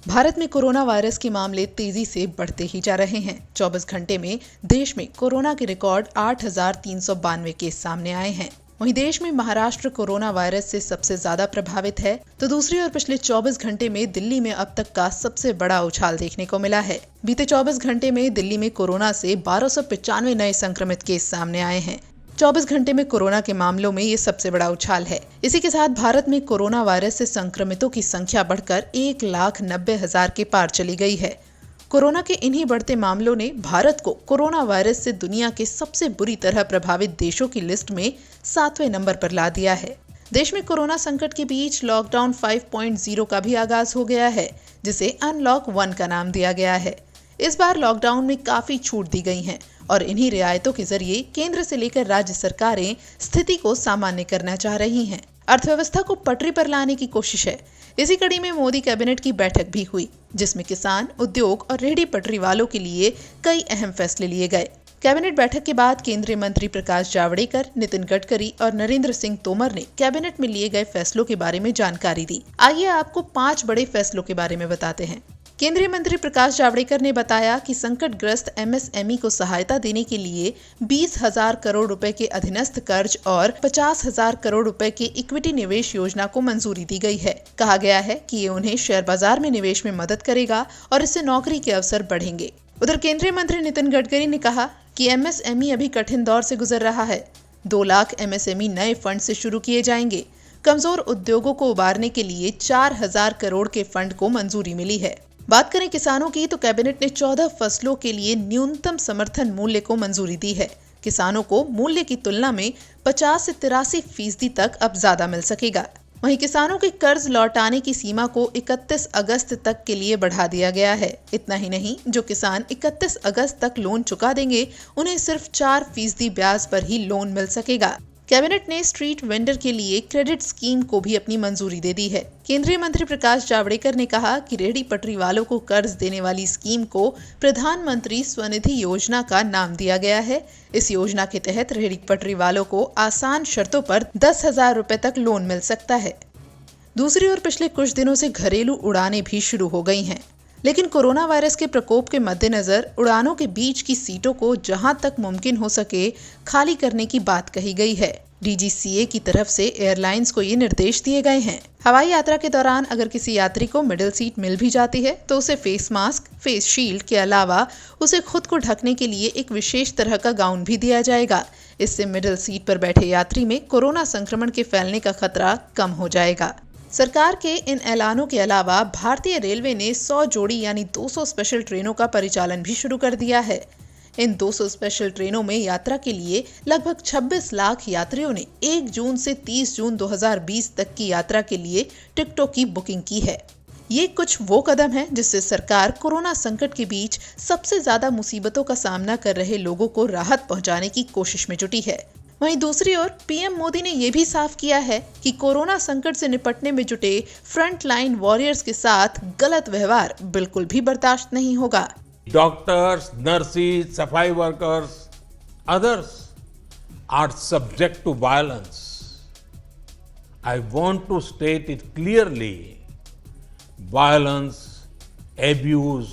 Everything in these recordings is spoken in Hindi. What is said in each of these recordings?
भारत में कोरोना वायरस के मामले तेजी से बढ़ते ही जा रहे हैं। 24 घंटे में देश में कोरोना के रिकॉर्ड 8,392 केस सामने आए हैं। वहीं देश में महाराष्ट्र कोरोना वायरस से सबसे ज्यादा प्रभावित है, तो दूसरी ओर पिछले 24 घंटे में दिल्ली में अब तक का सबसे बड़ा उछाल देखने को मिला है। बीते 24 घंटे में दिल्ली में कोरोना से 1295 नए संक्रमित केस सामने आए हैं। 24 घंटे में कोरोना के मामलों में ये सबसे बड़ा उछाल है। इसी के साथ भारत में कोरोना वायरस से संक्रमितों की संख्या बढ़कर 1,90,000 के पार चली गई है। कोरोना के इन्हीं बढ़ते मामलों ने भारत को कोरोना वायरस से दुनिया के सबसे बुरी तरह प्रभावित देशों की लिस्ट में 7वें नंबर पर ला दिया है। देश में कोरोना संकट के बीच लॉकडाउन 5.0 का भी आगाज हो गया है, जिसे अनलॉक 1 का नाम दिया गया है। इस बार लॉकडाउन में काफी छूट दी गई हैं और इन्हीं रियायतों के जरिए केंद्र से लेकर राज्य सरकारें स्थिति को सामान्य करना चाह रही हैं। अर्थव्यवस्था को पटरी पर लाने की कोशिश है। इसी कड़ी में मोदी कैबिनेट की बैठक भी हुई, जिसमें किसान, उद्योग और रेहड़ी पटरी वालों के लिए कई अहम फैसले लिए गए। कैबिनेट बैठक के बाद केंद्रीय मंत्री प्रकाश जावड़ेकर, नितिन गडकरी और नरेंद्र सिंह तोमर ने कैबिनेट में लिए गए फैसलों के बारे में जानकारी दी। आइए आपको 5 बड़े फैसलों के बारे में बताते हैं। केंद्रीय मंत्री प्रकाश जावड़ेकर ने बताया कि संकटग्रस्त एमएसएमई को सहायता देने के लिए 20,000 करोड़ रुपए के अधीनस्थ कर्ज और 50,000 करोड़ रुपए के इक्विटी निवेश योजना को मंजूरी दी गई है। कहा गया है कि ये उन्हें शेयर बाजार में निवेश में मदद करेगा और इससे नौकरी के अवसर बढ़ेंगे। उधर केंद्रीय मंत्री नितिन गडकरी ने कहा कि एमएसएमई अभी कठिन दौर से गुजर रहा है। 2 लाख एमएसएमई नए फंड से शुरू किए जाएंगे। कमजोर उद्योगों को उबारने के लिए 4,000 करोड़ के फंड को मंजूरी मिली है। बात करें किसानों की, तो कैबिनेट ने 14 फसलों के लिए न्यूनतम समर्थन मूल्य को मंजूरी दी है। किसानों को मूल्य की तुलना में 50 से 83% तक अब ज्यादा मिल सकेगा। वहीं किसानों के कर्ज लौटाने की सीमा को 31 अगस्त तक के लिए बढ़ा दिया गया है। इतना ही नहीं, जो किसान 31 अगस्त तक लोन चुका देंगे, उन्हें सिर्फ 4% ब्याज पर ही लोन मिल सकेगा। कैबिनेट ने स्ट्रीट वेंडर के लिए क्रेडिट स्कीम को भी अपनी मंजूरी दे दी है। केंद्रीय मंत्री प्रकाश जावड़ेकर ने कहा कि रेहड़ी पटरी वालों को कर्ज देने वाली स्कीम को प्रधानमंत्री स्वनिधि योजना का नाम दिया गया है। इस योजना के तहत रेहड़ी पटरी वालों को आसान शर्तों पर 10,000 रुपए तक लोन मिल सकता है। दूसरी ओर पिछले कुछ दिनों से घरेलू उड़ानें भी शुरू हो गई हैं। लेकिन कोरोना वायरस के प्रकोप के मद्देनजर उड़ानों के बीच की सीटों को जहां तक मुमकिन हो सके खाली करने की बात कही गई है। डीजीसीए की तरफ से एयरलाइंस को ये निर्देश दिए गए हैं। हवाई यात्रा के दौरान अगर किसी यात्री को मिडिल सीट मिल भी जाती है, तो उसे फेस मास्क, फेस शील्ड के अलावा उसे खुद को ढकने के लिए एक विशेष तरह का गाउन भी दिया जाएगा। इससे मिडिल सीट पर बैठे यात्री में कोरोना संक्रमण के फैलने का खतरा कम हो जाएगा। सरकार के इन ऐलानों के अलावा भारतीय रेलवे ने 100 जोड़ी यानी 200 स्पेशल ट्रेनों का परिचालन भी शुरू कर दिया है। इन 200 स्पेशल ट्रेनों में यात्रा के लिए लगभग 26 लाख यात्रियों ने 1 जून से 30 जून 2020 तक की यात्रा के लिए टिकटों की बुकिंग की है। ये कुछ वो कदम है जिससे सरकार कोरोना संकट के बीच सबसे ज्यादा मुसीबतों का सामना कर रहे लोगों को राहत पहुंचाने की कोशिश में जुटी है। वहीं दूसरी ओर पीएम मोदी ने यह भी साफ किया है कि कोरोना संकट से निपटने में जुटे फ्रंट लाइन वॉरियर्स के साथ गलत व्यवहार बिल्कुल भी बर्दाश्त नहीं होगा। डॉक्टर्स, नर्सेज, सफाई workers, others are subject to violence. I want to state it clearly. Violence, abuse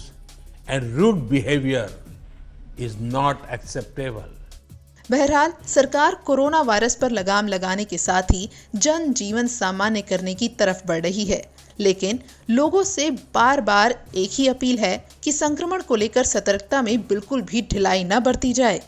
and rude behavior is not acceptable. बहरहाल सरकार कोरोना वायरस पर लगाम लगाने के साथ ही जन जीवन सामान्य करने की तरफ बढ़ रही है। लेकिन लोगों से बार बार एक ही अपील है कि संक्रमण को लेकर सतर्कता में बिल्कुल भी ढिलाई न बरती जाए।